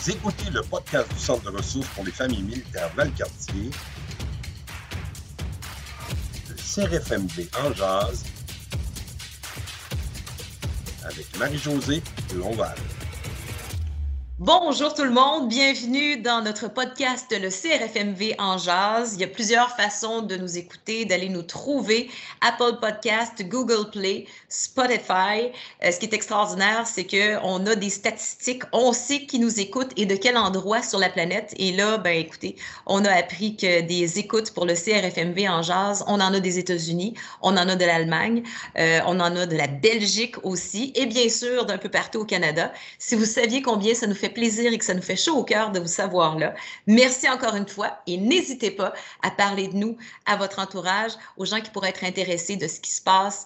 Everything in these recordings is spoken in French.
Vous écoutez le podcast du Centre de ressources pour les familles militaires Valcartier, le CRFMV en jazz, avec Marie-Josée Lonval. Bonjour tout le monde, bienvenue dans notre podcast le CRFMV en jazz. Il y a plusieurs façons de nous écouter, d'aller nous trouver. Apple Podcast, Google Play, Spotify. Ce qui est extraordinaire, c'est qu'on a des statistiques, on sait qui nous écoute et de quel endroit sur la planète. Et là, ben écoutez, on a appris que des écoutes pour le CRFMV en jazz, on en a des États-Unis, on en a de l'Allemagne, on en a de la Belgique aussi et bien sûr d'un peu partout au Canada. Si vous saviez combien ça nous fait plaisir et que ça nous fait chaud au cœur de vous savoir là. Merci encore une fois et n'hésitez pas à parler de nous à votre entourage, aux gens qui pourraient être intéressés de ce qui se passe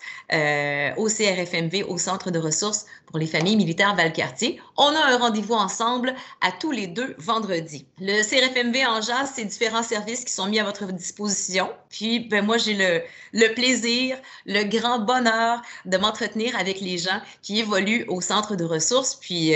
au CRFMV, au Centre de ressources pour les familles militaires Valcartier. On a un rendez-vous ensemble à tous les 2 vendredis. Le CRFMV en jazz, c'est différents services qui sont mis à votre disposition. Puis, ben, moi, j'ai le plaisir, le grand bonheur de m'entretenir avec les gens qui évoluent au Centre de ressources. Puis,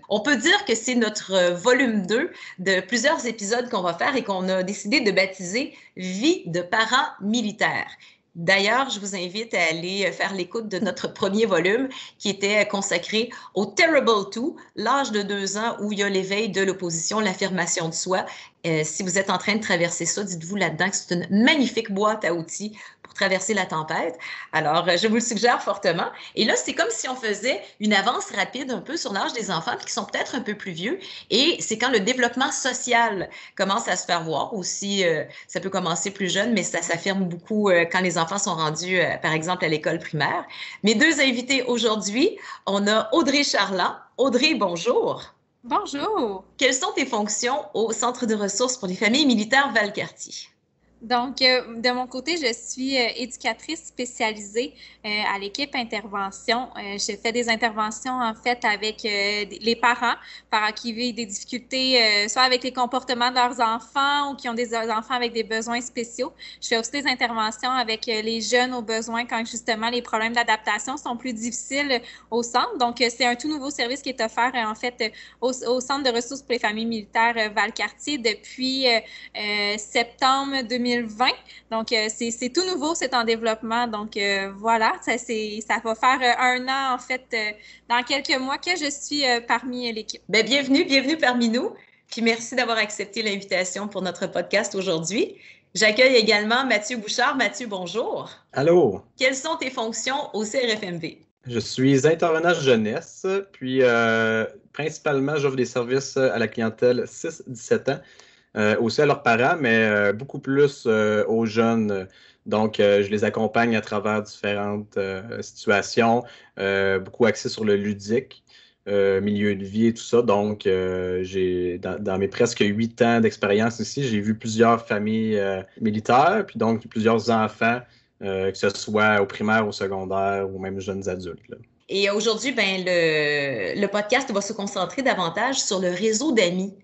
on peut dire que c'est notre volume 2 de plusieurs épisodes qu'on va faire et qu'on a décidé de baptiser « Vie de parents militaires ». D'ailleurs, je vous invite à aller faire l'écoute de notre premier volume qui était consacré au Terrible 2, l'âge de 2 ans où il y a l'éveil de l'opposition, l'affirmation de soi. Si vous êtes en train de traverser ça, dites-vous là-dedans que c'est une magnifique boîte à outils pour traverser la tempête. Alors, je vous le suggère fortement. Et là, c'est comme si on faisait une avance rapide un peu sur l'âge des enfants qui sont peut-être un peu plus vieux. Et c'est quand le développement social commence à se faire voir aussi. Ça peut commencer plus jeune, mais ça s'affirme beaucoup quand les enfants sont rendus, par exemple, à l'école primaire. Mes 2 invités aujourd'hui, on a Audrey Charland. Audrey, bonjour. Bonjour. Quelles sont tes fonctions au Centre de ressources pour les familles militaires Valcartier? Donc, de mon côté, je suis éducatrice spécialisée à l'équipe intervention. Je fais des interventions, en fait, avec les parents qui vivent des difficultés, soit avec les comportements de leurs enfants ou qui ont des enfants avec des besoins spéciaux. Je fais aussi des interventions avec les jeunes aux besoins quand, justement, les problèmes d'adaptation sont plus difficiles au centre. Donc, c'est un tout nouveau service qui est offert, en fait, au Centre de ressources pour les familles militaires Valcartier depuis septembre 2020. Donc, c'est tout nouveau, c'est en développement. Donc, voilà, ça va faire 1 an, en fait, dans quelques mois que je suis parmi l'équipe. Bien, bienvenue parmi nous. Puis merci d'avoir accepté l'invitation pour notre podcast aujourd'hui. J'accueille également Mathieu Bouchard. Mathieu, bonjour. Allô. Quelles sont tes fonctions au CRFMV? Je suis intervenant jeunesse, puis principalement, j'offre des services à la clientèle 6-17 ans. Aussi à leurs parents, mais beaucoup plus aux jeunes. Donc, je les accompagne à travers différentes situations, beaucoup axé sur le ludique, milieu de vie et tout ça. Donc, dans mes presque 8 ans d'expérience ici, j'ai vu plusieurs familles militaires, puis donc plusieurs enfants, que ce soit au primaire, au secondaire ou même jeunes adultes, là. Et aujourd'hui, ben, le podcast va se concentrer davantage sur le réseau d'amis.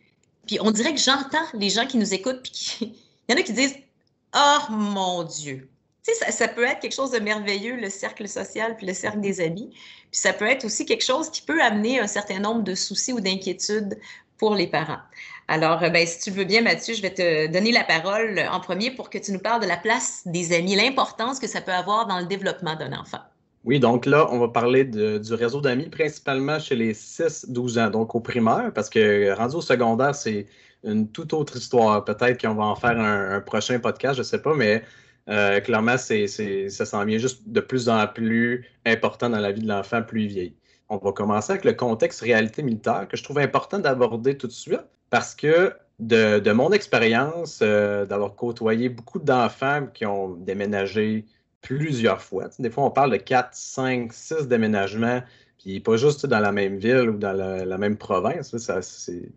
Puis on dirait que j'entends les gens qui nous écoutent, puis il y en a qui disent « Oh mon Dieu! » Tu sais, ça peut être quelque chose de merveilleux, le cercle social puis le cercle des amis. Puis ça peut être aussi quelque chose qui peut amener un certain nombre de soucis ou d'inquiétudes pour les parents. Alors, ben, si tu le veux bien, Mathieu, je vais te donner la parole en premier pour que tu nous parles de la place des amis, l'importance que ça peut avoir dans le développement d'un enfant. Oui, donc là, on va parler du réseau d'amis, principalement chez les 6-12 ans, donc au primaire, parce que rendu au secondaire, c'est une toute autre histoire. Peut-être qu'on va en faire un prochain podcast, je ne sais pas, mais clairement, ça s'en vient juste de plus en plus important dans la vie de l'enfant plus vieil. On va commencer avec le contexte réalité militaire, que je trouve important d'aborder tout de suite, parce que de mon expérience, d'avoir côtoyé beaucoup d'enfants qui ont déménagé plusieurs fois. Des fois, on parle de 4, 5, 6 déménagements, puis pas juste dans la même ville ou dans la même province.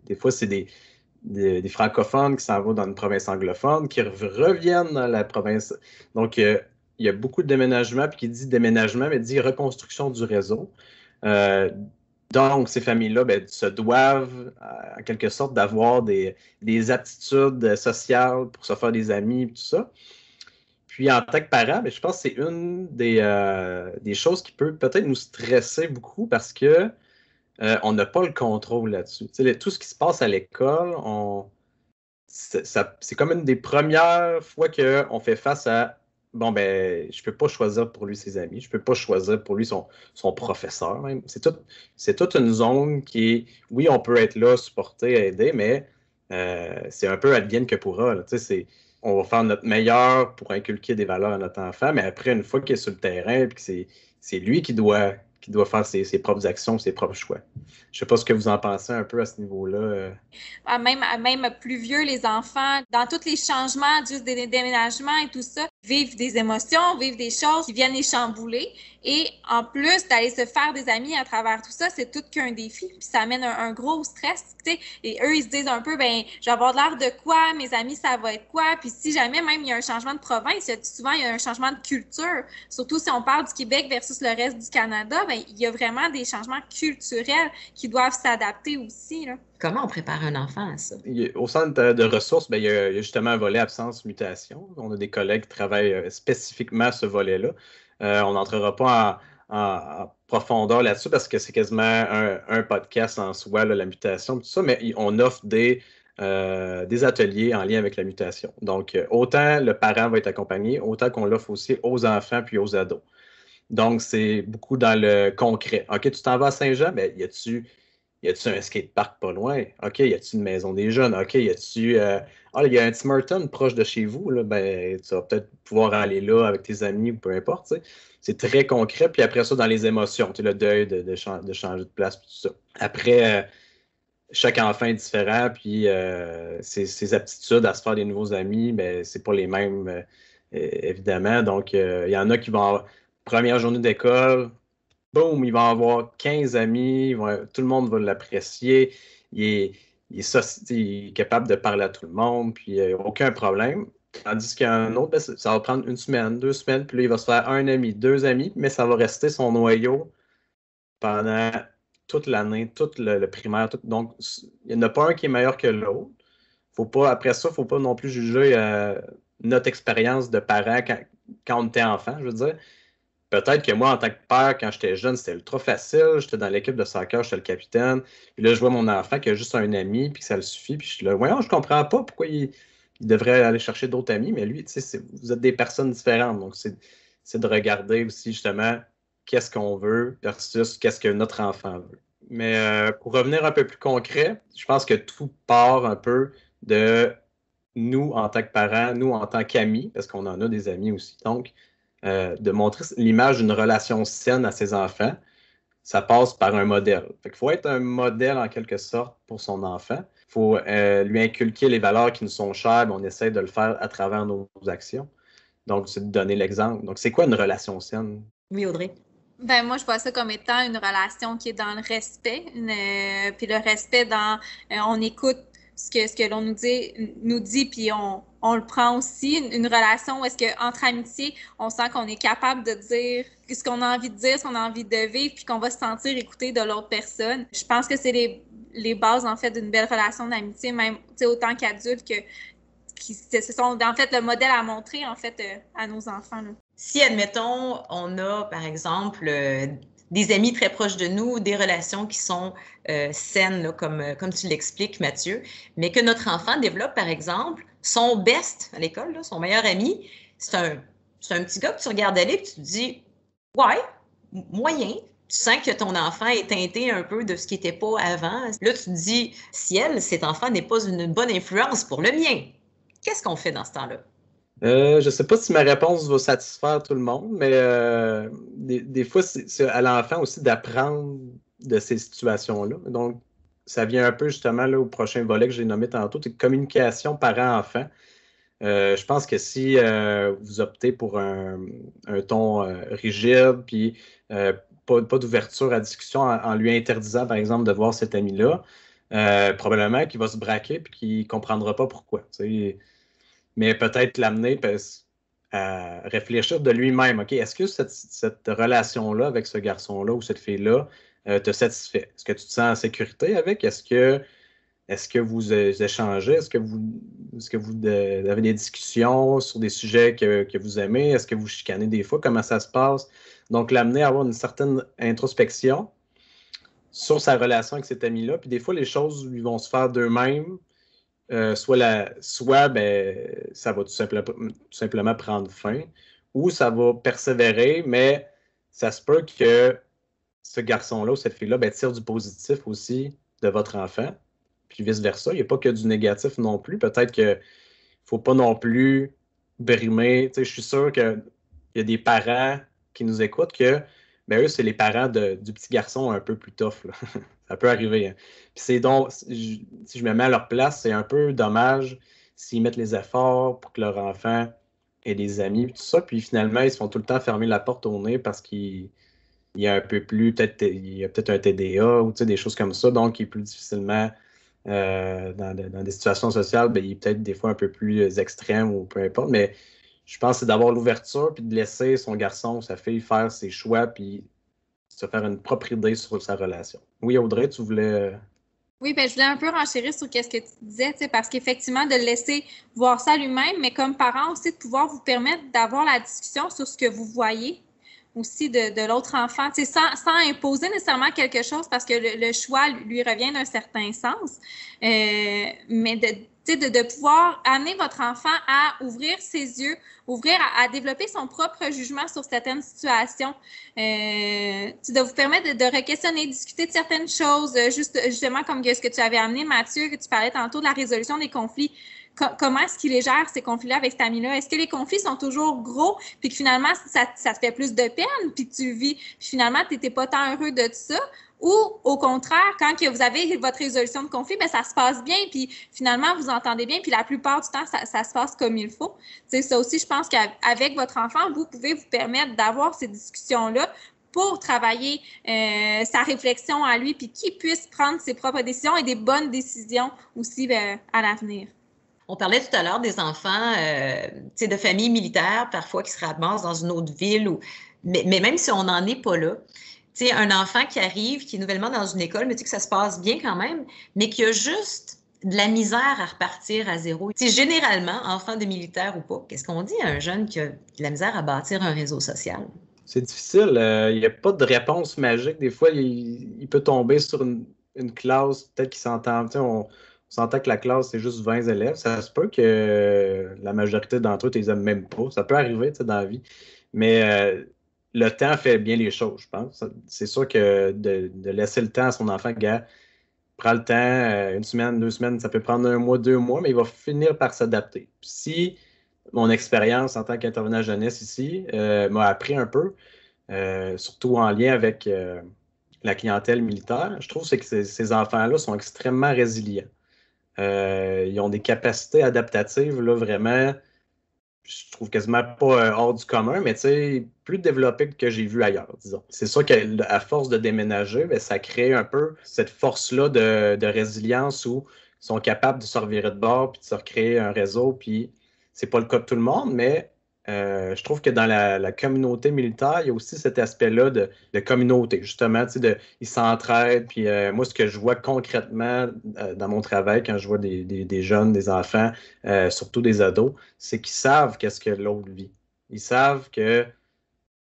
Des fois, c'est des francophones qui s'en vont dans une province anglophone, qui reviennent dans la province. Donc, il y a beaucoup de déménagements, puis qui dit déménagement, mais dit reconstruction du réseau. Donc, ces familles-là se doivent, en quelque sorte, d'avoir des aptitudes sociales pour se faire des amis, tout ça. Puis, en tant que parent, je pense que c'est une des choses qui peut peut-être nous stresser beaucoup parce que on n'a pas le contrôle là-dessus. Tout ce qui se passe à l'école, c'est comme une des premières fois qu'on fait face à bon, ben, je peux pas choisir pour lui ses amis, je peux pas choisir pour lui son professeur même. C'est toute une zone qui est, oui, on peut être là, supporter, aider, mais c'est un peu advienne que pourra. Là. On va faire notre meilleur pour inculquer des valeurs à notre enfant, mais après, une fois qu'il est sur le terrain, puis c'est lui qui doit faire ses propres actions, ses propres choix. Je sais pas ce que vous en pensez un peu à ce niveau-là. Même plus vieux, les enfants, dans tous les changements, juste des déménagements et tout ça, vivent des émotions, vivent des choses qui viennent les chambouler. Et en plus d'aller se faire des amis à travers tout ça, c'est tout qu'un défi. Puis ça amène un gros stress. Tu sais. Et eux, ils se disent un peu, ben, je vais avoir l'air de quoi? Mes amis, ça va être quoi? Puis si jamais même il y a un changement de province, souvent il y a un changement de culture. Surtout si on parle du Québec versus le reste du Canada, ben, il y a vraiment des changements culturels qui doivent s'adapter aussi, là. Comment on prépare un enfant à ça? Au centre de ressources, ben, il y a justement un volet absence-mutation. On a des collègues qui travaillent spécifiquement à ce volet-là. On n'entrera pas en profondeur là-dessus parce que c'est quasiment un podcast en soi, là, la mutation, tout ça, mais on offre des ateliers en lien avec la mutation. Donc, autant le parent va être accompagné, autant qu'on l'offre aussi aux enfants puis aux ados. Donc, c'est beaucoup dans le concret. OK, tu t'en vas à Saint-Jean, ben, y a-tu un skatepark pas loin? OK, y a-tu une maison des jeunes? OK, y a-tu. Il y a un Tim Hortons proche de chez vous, là, ben, tu vas peut-être pouvoir aller là avec tes amis ou peu importe. T'sais. C'est très concret. Puis après ça, dans les émotions, le deuil de changer de place, tout ça. Après, chaque enfant est différent, puis ses aptitudes à se faire des nouveaux amis, ben, c'est pas les mêmes, évidemment. Donc, il y en a qui vont avoir première journée d'école. Boum, il va avoir 15 amis, tout le monde va l'apprécier, il est capable de parler à tout le monde, puis aucun problème. Tandis qu'un autre, ben, ça va prendre 1 semaine, 2 semaines, puis là, il va se faire 1 ami, 2 amis, mais ça va rester son noyau pendant toute l'année, tout le primaire. Donc, il n'y en a pas un qui est meilleur que l'autre. Après ça, il ne faut pas non plus juger notre expérience de parent quand on était enfant, je veux dire. Peut-être que moi, en tant que père, quand j'étais jeune, c'était ultra facile. J'étais dans l'équipe de soccer, j'étais le capitaine. Puis là, je vois mon enfant qui a juste un ami, puis que ça le suffit. Puis je suis là, voyons, je comprends pas pourquoi il devrait aller chercher d'autres amis. Mais lui, tu sais, vous êtes des personnes différentes. Donc, c'est de regarder aussi, justement, qu'est-ce qu'on veut versus qu'est-ce que notre enfant veut. Mais pour revenir un peu plus concret, je pense que tout part un peu de nous en tant que parents, nous en tant qu'amis, parce qu'on en a des amis aussi. Donc, de montrer l'image d'une relation saine à ses enfants, ça passe par un modèle. Il faut être un modèle en quelque sorte pour son enfant. Il faut lui inculquer les valeurs qui nous sont chères, mais on essaie de le faire à travers nos actions. Donc, c'est de donner l'exemple. Donc, c'est quoi une relation saine? Oui, Audrey? Ben, moi, je vois ça comme étant une relation qui est dans le respect. Puis le respect dans on écoute ce que l'on nous dit, puis on le prend aussi. Une relation où est-ce qu'entre amitié, on sent qu'on est capable de dire ce qu'on a envie de dire, ce qu'on a envie de vivre, puis qu'on va se sentir écouté de l'autre personne. Je pense que c'est les bases, en fait, d'une belle relation d'amitié, même autant qu'adultes, ce sont, en fait, le modèle à montrer, en fait, à nos enfants. Là. Si, admettons, on a, par exemple, des amis très proches de nous, des relations qui sont saines, là, comme tu l'expliques, Mathieu, mais que notre enfant développe, par exemple, son best à l'école, là, son meilleur ami, c'est un petit gars que tu regardes aller et tu te dis « Ouais, moyen ». Tu sens que ton enfant est teinté un peu de ce qui n'était pas avant. Là, tu te dis « Ciel, cet enfant n'est pas une bonne influence pour le mien ». Qu'est-ce qu'on fait dans ce temps-là? Je ne sais pas si ma réponse va satisfaire tout le monde, mais des fois, c'est à l'enfant aussi d'apprendre de ces situations-là. Donc, ça vient un peu justement là, au prochain volet que j'ai nommé tantôt, c'est communication parent-enfant. Je pense que si vous optez pour un ton rigide, puis pas d'ouverture à discussion en lui interdisant, par exemple, de voir cet ami-là, probablement qu'il va se braquer et qu'il ne comprendra pas pourquoi. Mais peut-être l'amener à réfléchir de lui-même. OK, est-ce que cette relation-là avec ce garçon-là ou cette fille-là te satisfait? Est-ce que tu te sens en sécurité avec? Est-ce que vous échangez? Est-ce que vous avez des discussions sur des sujets que vous aimez? Est-ce que vous chicanez des fois? Comment ça se passe? Donc, l'amener à avoir une certaine introspection. sur sa relation avec cet ami-là. Puis des fois, les choses lui vont se faire d'eux-mêmes. Soit ça va tout simplement prendre fin, ou ça va persévérer, mais ça se peut que ce garçon-là ou cette fille-là tire du positif aussi de votre enfant, puis vice-versa. Il n'y a pas que du négatif non plus. Peut-être qu'il ne faut pas non plus brimer. Tu sais, je suis sûr qu'il y a des parents qui nous écoutent que eux, c'est les parents du petit garçon un peu plus tough, là. Ça peut arriver. Hein. Puis c'est donc, si je me mets à leur place, c'est un peu dommage s'ils mettent les efforts pour que leur enfant ait des amis, tout ça, puis finalement, ils se font tout le temps fermer la porte au nez parce qu'il y a un peu plus, il y a peut-être un TDA ou des choses comme ça, donc il est plus difficilement dans des situations sociales, il est peut-être des fois un peu plus extrême ou peu importe, mais je pense que c'est d'avoir l'ouverture puis de laisser son garçon ou sa fille faire ses choix puis se faire une propre idée sur sa relation. Oui, Audrey, tu voulais... Oui, je voulais un peu renchérir sur ce que tu disais, parce qu'effectivement, de le laisser voir ça lui-même, mais comme parent aussi, de pouvoir vous permettre d'avoir la discussion sur ce que vous voyez aussi de l'autre enfant, sans imposer nécessairement quelque chose parce que le choix lui revient d'un certain sens, mais de pouvoir amener votre enfant à ouvrir ses yeux, à développer son propre jugement sur certaines situations, de vous permettre de re-questionner, discuter de certaines choses, justement comme ce que tu avais amené, Mathieu, que tu parlais tantôt de la résolution des conflits. Comment est-ce qu'il les gère, ces conflits-là, avec cet ami-là? Est-ce que les conflits sont toujours gros, puis que finalement, ça te fait plus de peine, puis que tu vis, puis finalement, tu n'étais pas tant heureux de ça? Ou au contraire, quand vous avez votre résolution de conflit, ça se passe bien, puis finalement, vous entendez bien, puis la plupart du temps, ça se passe comme il faut. Ça aussi, je pense qu'avec votre enfant, vous pouvez vous permettre d'avoir ces discussions-là pour travailler sa réflexion à lui, puis qu'il puisse prendre ses propres décisions et des bonnes décisions aussi à l'avenir. On parlait tout à l'heure des enfants de familles militaires, parfois qui se ramassent dans une autre ville. Mais même si on n'en est pas là, un enfant qui arrive, qui est nouvellement dans une école, mais que ça se passe bien quand même, mais qui a juste de la misère à repartir à zéro. Généralement, enfant de militaire ou pas, qu'est-ce qu'on dit à un jeune qui a de la misère à bâtir un réseau social? C'est difficile. Il n'y a pas de réponse magique. Des fois, il peut tomber sur une classe, peut-être qu'il s'entend. On s'entend que la classe, c'est juste 20 élèves. Ça se peut que la majorité d'entre eux, tu les aimes même pas. Ça peut arriver dans la vie. Mais le temps fait bien les choses, je pense. C'est sûr que de laisser le temps à son enfant, gars, prend le temps, 1 semaine, 2 semaines, ça peut prendre 1 mois, 2 mois, mais il va finir par s'adapter. Puis si mon expérience en tant qu'intervenant jeunesse ici m'a appris un peu, surtout en lien avec la clientèle militaire, je trouve que ces enfants-là sont extrêmement résilients. Ils ont des capacités adaptatives, là, vraiment, je trouve quasiment pas hors du commun, mais plus développées que j'ai vu ailleurs, disons. C'est sûr qu'à force de déménager, ça crée un peu cette force-là de résilience où ils sont capables de se revirer de bord puis de se recréer un réseau, puis c'est pas le cas de tout le monde, mais je trouve que dans la communauté militaire, il y a aussi cet aspect-là de communauté, justement, ils s'entraident. Puis moi, ce que je vois concrètement dans mon travail, quand je vois des jeunes, des enfants, surtout des ados, c'est qu'ils savent qu'est-ce que l'autre vit. Ils savent que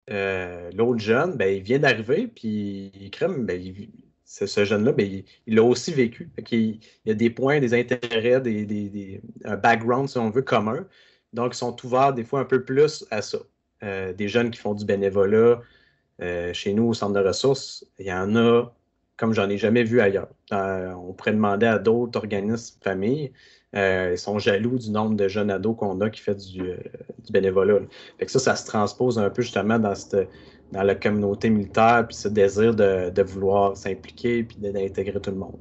l'autre jeune, il vient d'arriver, puis il crème, ce jeune-là, il l'a aussi vécu. Il y a des points, des intérêts, un background, si on veut, commun. Donc, ils sont ouverts des fois un peu plus à ça. Des jeunes qui font du bénévolat chez nous au centre de ressources, il y en a comme j'en ai jamais vu ailleurs. On pourrait demander à d'autres organismes, familles, ils sont jaloux du nombre de jeunes ados qu'on a qui fait du bénévolat. Fait que ça se transpose un peu justement dans la communauté militaire, puis ce désir de vouloir s'impliquer puis d'intégrer tout le monde.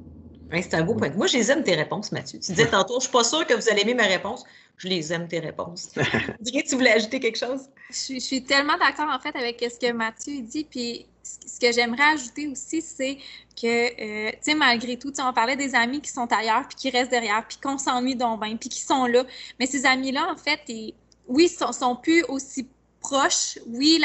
Ouais, c'est un beau point. Moi, je les aime tes réponses, Mathieu. Tu disais tantôt, je ne suis pas sûre que vous allez aimer mes réponses. Je les aime tes réponses. Tu voulais ajouter quelque chose? Je suis tellement d'accord, en fait, avec ce que Mathieu dit. Puis, ce que j'aimerais ajouter aussi, c'est que, tu sais, malgré tout, on parlait des amis qui sont ailleurs, puis qui restent derrière, puis qu'on s'ennuie donc bien, puis qui sont là. Mais ces amis-là, en fait, oui, sont plus aussi proche, oui,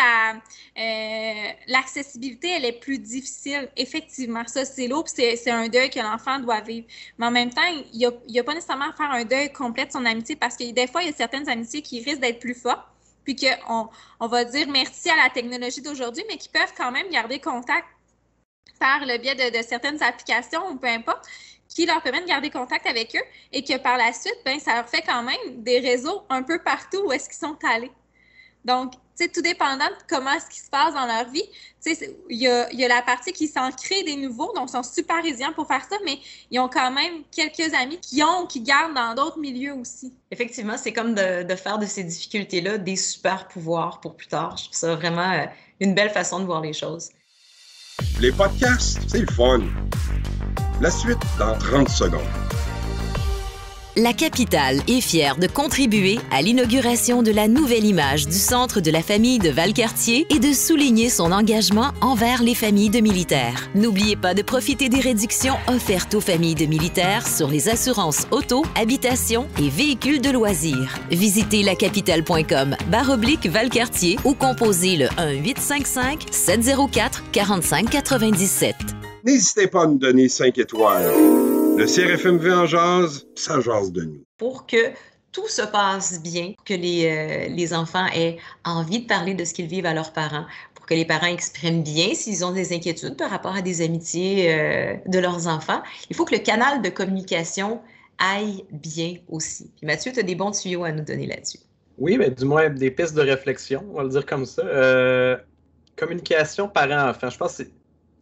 l'accessibilité, elle est plus difficile. Effectivement, ça, c'est lourd, puis c'est un deuil que l'enfant doit vivre. Mais en même temps, il n'y a pas nécessairement à faire un deuil complet de son amitié parce que des fois, il y a certaines amitiés qui risquent d'être plus fortes, puis qu'on va dire merci à la technologie d'aujourd'hui, mais qui peuvent quand même garder contact par le biais de certaines applications ou peu importe, qui leur permettent de garder contact avec eux et que par la suite, ben, ça leur fait quand même des réseaux un peu partout où est-ce qu'ils sont allés. Donc, tout dépendant de comment est-ce qui se passe dans leur vie, il y a la partie qui s'en crée des nouveaux, donc ils sont super résilients pour faire ça, mais ils ont quand même quelques amis qui gardent dans d'autres milieux aussi. Effectivement, c'est comme de faire de ces difficultés-là des super pouvoirs pour plus tard. Je trouve ça vraiment une belle façon de voir les choses. Les podcasts, c'est le fun. La suite dans 30 secondes. La capitale est fière de contribuer à l'inauguration de la nouvelle image du Centre de la famille de Valcartier et de souligner son engagement envers les familles de militaires. N'oubliez pas de profiter des réductions offertes aux familles de militaires sur les assurances auto, habitation et véhicules de loisirs. Visitez lacapitale.com/Valcartier ou composez le 1-855-704-4597. N'hésitez pas à nous donner 5 étoiles. Le CRFMV en jase, ça jase de nous. Pour que tout se passe bien, que les enfants aient envie de parler de ce qu'ils vivent à leurs parents, pour que les parents expriment bien s'ils ont des inquiétudes par rapport à des amitiés de leurs enfants, il faut que le canal de communication aille bien aussi. Puis Mathieu, tu as des bons tuyaux à nous donner là-dessus. Oui, mais du moins des pistes de réflexion, on va le dire comme ça. Communication parent-enfant, je pense que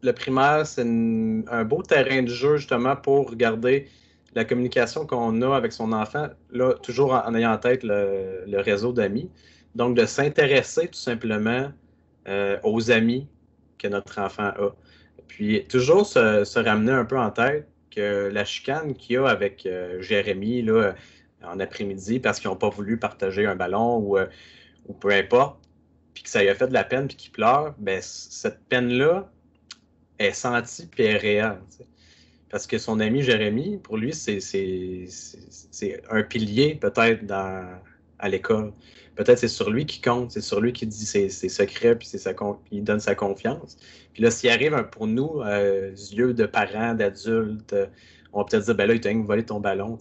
le primaire, c'est un beau terrain de jeu justement pour regarder la communication qu'on a avec son enfant, là, toujours en ayant en tête le réseau d'amis. Donc, de s'intéresser tout simplement aux amis que notre enfant a. Puis, toujours se ramener un peu en tête que la chicane qu'il y a avec Jérémy là, en après-midi parce qu'ils n'ont pas voulu partager un ballon ou peu importe, puis que ça lui a fait de la peine puis qu'il pleure, bien, cette peine-là, est sentie et est réelle. T'sais. Parce que son ami Jérémy, pour lui, c'est un pilier peut-être à l'école. Peut-être c'est sur lui qui compte, c'est sur lui qui dit ses secrets, puis il donne sa confiance. Puis là, s'il arrive pour nous, yeux de parents, d'adultes, on va peut-être dire, ben là, il t'a volé ton ballon,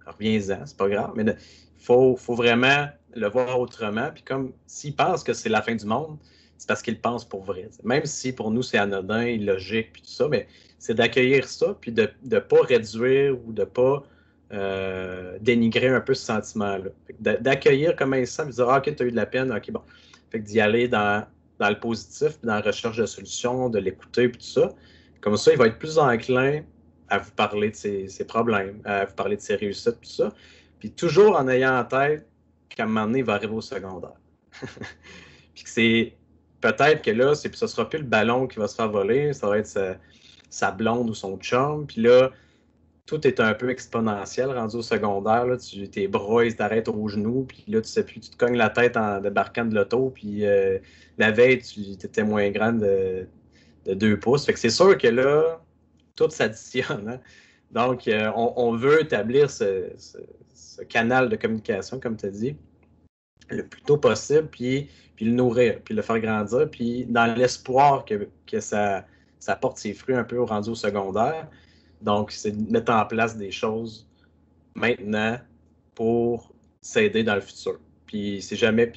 reviens-en, c'est pas grave. Mais il faut vraiment le voir autrement. Puis comme s'il pense que c'est la fin du monde, c'est parce qu'il pense pour vrai. Même si pour nous, c'est anodin, illogique, puis tout ça, mais c'est d'accueillir ça, puis de ne pas réduire ou de ne pas dénigrer un peu ce sentiment-là. D'accueillir comme il se sent, puis de dire « Ah, OK, tu as eu de la peine, OK, bon. » Fait que d'y aller dans le positif, puis dans la recherche de solutions, de l'écouter, puis tout ça. Comme ça, il va être plus enclin à vous parler de ses problèmes, à vous parler de ses réussites, tout ça. Puis toujours en ayant en tête qu'à un moment donné, il va arriver au secondaire. Puis que c'est... Peut-être que là, ce ne sera plus le ballon qui va se faire voler, ça va être sa blonde ou son chum. Puis là, tout est un peu exponentiel rendu au secondaire. Là, tes bras, ils t'arrêtent aux genoux. Puis là, tu sais plus, tu te cognes la tête en débarquant de l'auto. Puis la veille, tu étais moins grande de 2 pouces. Fait que c'est sûr que là, tout s'additionne. Hein? Donc, on veut établir ce canal de communication, comme tu as dit, le plus tôt possible, puis le nourrir, puis le faire grandir, puis dans l'espoir que ça porte ses fruits un peu rendu au secondaire. Donc, c'est de mettre en place des choses maintenant pour s'aider dans le futur. Puis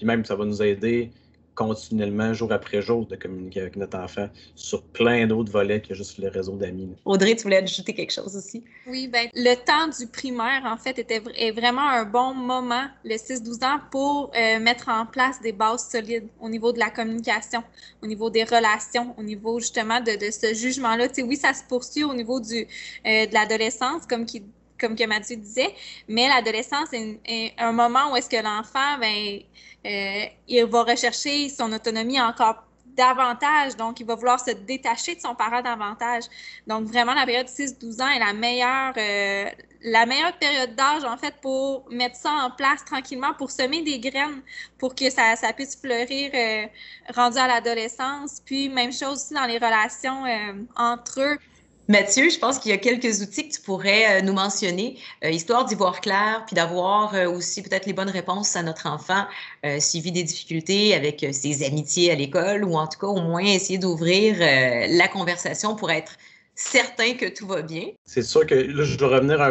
même ça va nous aider continuellement, jour après jour, de communiquer avec notre enfant sur plein d'autres volets que juste le réseau d'amis. Audrey, tu voulais ajouter quelque chose aussi? Oui, bien, le temps du primaire, en fait, est vraiment un bon moment, le 6-12 ans, pour mettre en place des bases solides au niveau de la communication, au niveau des relations, au niveau justement de ce jugement-là. Tu sais, oui, ça se poursuit au niveau de l'adolescence, comme que Mathieu disait, mais l'adolescence est un moment où est-ce que l'enfant, il va rechercher son autonomie encore davantage, donc il va vouloir se détacher de son parent davantage. Donc vraiment, la période 6-12 ans est la meilleure période d'âge, en fait, pour mettre ça en place tranquillement, pour semer des graines, pour que ça puisse fleurir rendu à l'adolescence. Puis même chose aussi dans les relations entre eux. Mathieu, je pense qu'il y a quelques outils que tu pourrais nous mentionner, histoire d'y voir clair, puis d'avoir aussi peut-être les bonnes réponses à notre enfant s'il vit des difficultés avec ses amitiés à l'école, ou en tout cas au moins essayer d'ouvrir la conversation pour être certain que tout va bien. C'est sûr que là, je dois revenir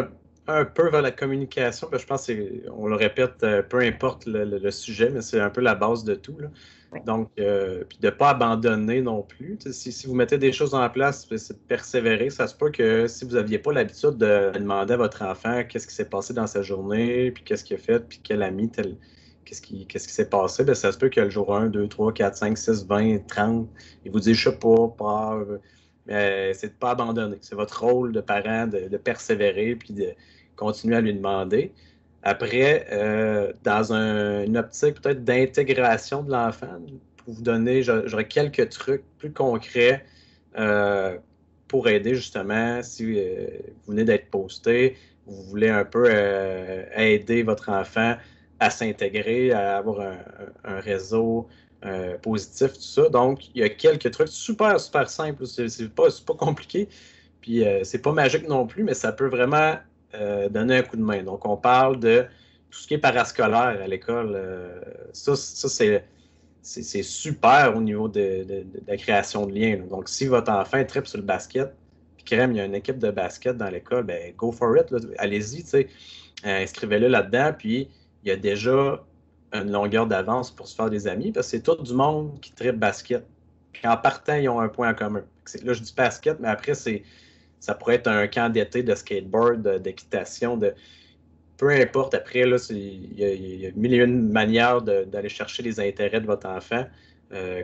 un peu vers la communication, parce que je pense qu'on le répète, peu importe le sujet, mais c'est un peu la base de tout, là. Oui. Donc, puis de ne pas abandonner non plus. Si vous mettez des choses en place, c'est de persévérer. Ça se peut que si vous n'aviez pas l'habitude de demander à votre enfant qu'est-ce qui s'est passé dans sa journée, puis qu'est-ce qu'il a fait, puis quel ami, qu'est-ce qui s'est passé, bien, ça se peut que le jour 1, 2, 3, 4, 5, 6, 20, 30, il vous dit « je sais pas », mais c'est de ne pas abandonner. C'est votre rôle de parent de persévérer puis de continuer à lui demander. Après, dans une optique peut-être d'intégration de l'enfant, pour vous donner, j'aurais quelques trucs plus concrets pour aider justement si vous venez d'être posté, vous voulez un peu aider votre enfant à s'intégrer, à avoir un réseau positif, tout ça. Donc, il y a quelques trucs super, super simples. C'est pas compliqué. Puis, c'est pas magique non plus, mais ça peut vraiment donner un coup de main. Donc, on parle de tout ce qui est parascolaire à l'école. Ça c'est super au niveau de la création de liens. Donc, si votre enfant tripe sur le basket, puis crème, il y a une équipe de basket dans l'école, ben go for it. Allez-y, inscrivez-le là-dedans. Puis, il y a déjà une longueur d'avance pour se faire des amis, parce que c'est tout du monde qui tripe basket. Puis en partant, ils ont un point en commun. Là, je dis basket, mais après, ça pourrait être un camp d'été de skateboard, d'équitation, peu importe. Après, là, il y a mille et une manières d'aller chercher les intérêts de votre enfant.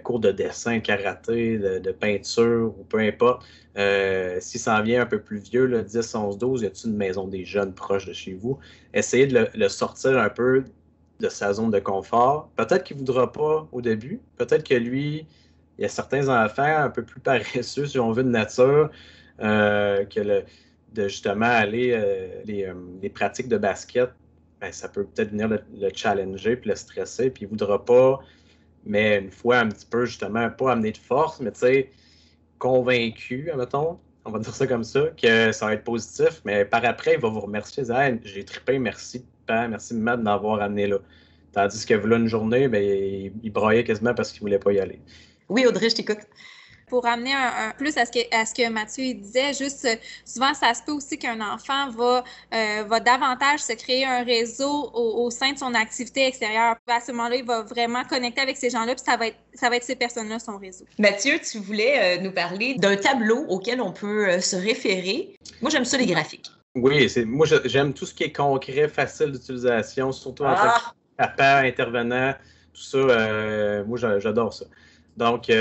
Cours de dessin, karaté, de peinture, ou peu importe. S'il s'en vient un peu plus vieux, là, 10, 11, 12, y a-t-il une maison des jeunes proche de chez vous? Essayez de le sortir un peu de sa zone de confort. Peut-être qu'il ne voudra pas au début. Peut-être que lui, il y a certains enfants un peu plus paresseux, si on veut, de nature, de justement aller les pratiques de basket, ben, ça peut peut-être venir le challenger puis le stresser, puis il ne voudra pas, mais une fois un petit peu, justement, pas amener de force, mais tu sais, convaincu, admettons, on va dire ça comme ça, que ça va être positif, mais par après, il va vous remercier, dire hey, j'ai trippé, merci, papa, merci, maman, de m'avoir amené là. Tandis que là, une journée, ben, il braillait quasiment parce qu'il ne voulait pas y aller. Oui, Audrey, je t'écoute. Pour amener un plus à ce que Mathieu disait, juste souvent, ça se peut aussi qu'un enfant va davantage se créer un réseau au sein de son activité extérieure. À ce moment-là, il va vraiment connecter avec ces gens-là, puis ça va être ces personnes-là, son réseau. Mathieu, tu voulais nous parler d'un tableau auquel on peut se référer. Moi, j'aime ça, les graphiques. Oui, moi, j'aime tout ce qui est concret, facile d'utilisation, surtout en tant que papa, intervenant, tout ça. Moi, j'adore ça. Donc,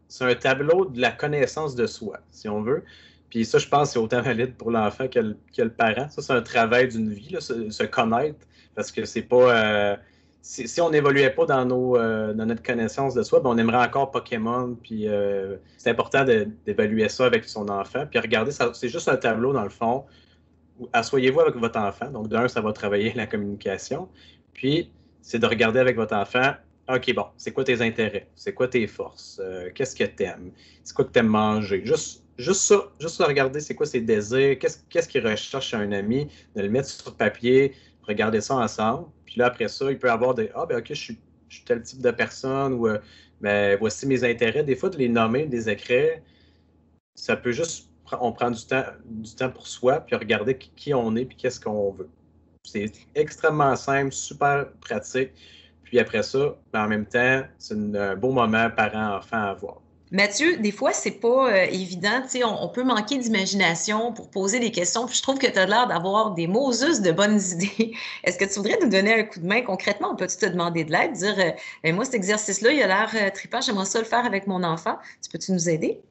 c'est un tableau de la connaissance de soi, si on veut. Puis ça, je pense, c'est autant valide pour l'enfant que le parent. Ça, c'est un travail d'une vie, là, se connaître, parce que c'est pas... si on n'évoluait pas dans notre connaissance de soi, ben on aimerait encore Pokémon, puis c'est important d'évaluer ça avec son enfant. Puis regardez, c'est juste un tableau, dans le fond. Asseyez-vous avec votre enfant. Donc, d'un, ça va travailler la communication. Puis, c'est de regarder avec votre enfant... OK, bon, c'est quoi tes intérêts? C'est quoi tes forces? Qu'est-ce que tu aimes? C'est quoi que tu aimes manger? Juste ça, juste regarder c'est quoi ses désirs, qu'est-ce qu'il recherche chez un ami, de le mettre sur papier, regarder ça ensemble. Puis là, après ça, il peut avoir des « Ah, ben OK, je suis tel type de personne » ou ben, « Voici mes intérêts ». Des fois, de les nommer, de les écrire, ça peut juste... On prend du temps pour soi, puis regarder qui on est, puis qu'est-ce qu'on veut. C'est extrêmement simple, super pratique. Puis après ça, ben en même temps, c'est un beau moment parent-enfant à avoir. Mathieu, des fois, c'est pas évident. Tu sais, on peut manquer d'imagination pour poser des questions. Puis je trouve que tu as l'air d'avoir des Moses de bonnes idées. Est-ce que tu voudrais nous donner un coup de main concrètement? On peut-tu te demander de l'aide? Dire, moi, cet exercice-là, il a l'air trippant. J'aimerais ça le faire avec mon enfant. Tu peux-tu nous aider?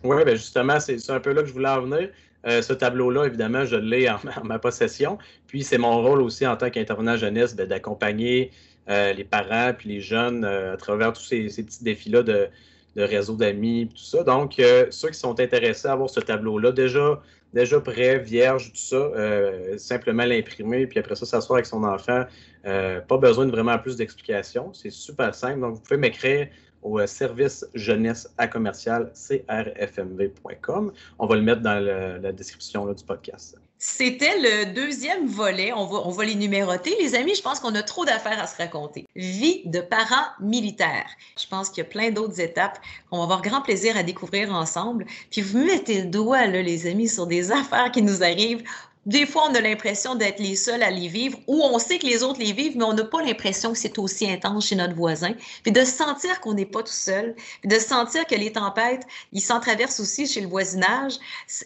Oui, bien justement, c'est un peu là que je voulais en venir. Ce tableau-là, évidemment, je l'ai en ma possession. Puis c'est mon rôle aussi en tant qu'intervenant jeunesse d'accompagner les parents puis les jeunes à travers tous ces petits défis-là de réseau d'amis, tout ça. Donc, ceux qui sont intéressés à avoir ce tableau-là, déjà prêt, vierge, tout ça, simplement l'imprimer, puis après ça, s'asseoir avec son enfant. Pas besoin de vraiment plus d'explications. C'est super simple. Donc, vous pouvez m'écrire au service jeunesse à commercial crfmv.com. On va le mettre dans la description là, du podcast. C'était le deuxième volet. On va les numéroter. Les amis, je pense qu'on a trop d'affaires à se raconter. Vie de parents militaires. Je pense qu'il y a plein d'autres étapes qu'on va avoir grand plaisir à découvrir ensemble. Puis vous mettez le doigt, là, les amis, sur des affaires qui nous arrivent des fois, on a l'impression d'être les seuls à les vivre, ou on sait que les autres les vivent, mais on n'a pas l'impression que c'est aussi intense chez notre voisin. Puis de sentir qu'on n'est pas tout seul, puis de sentir que les tempêtes, ils s'en traversent aussi chez le voisinage,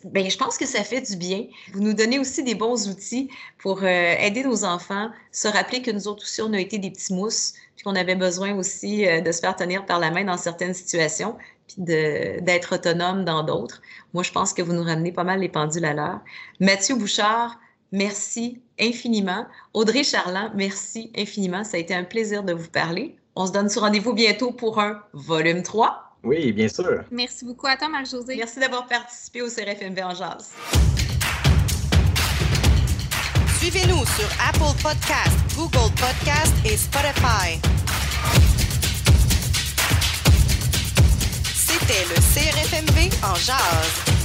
bien, je pense que ça fait du bien. Vous nous donnez aussi des bons outils pour aider nos enfants, se rappeler que nous autres aussi, on a été des petits mousses, puis qu'on avait besoin aussi de se faire tenir par la main dans certaines situations, puis d'être autonome dans d'autres. Moi, je pense que vous nous ramenez pas mal les pendules à l'heure. Mathieu Bouchard, merci infiniment. Audrey Charland, merci infiniment. Ça a été un plaisir de vous parler. On se donne ce rendez-vous bientôt pour un volume 3. Oui, bien sûr. Merci beaucoup à toi, Marc-Josée. Merci d'avoir participé au CRFMV en jazz. Suivez-nous sur Apple Podcast, Google Podcast et Spotify. C'était le CRFMV en jazz.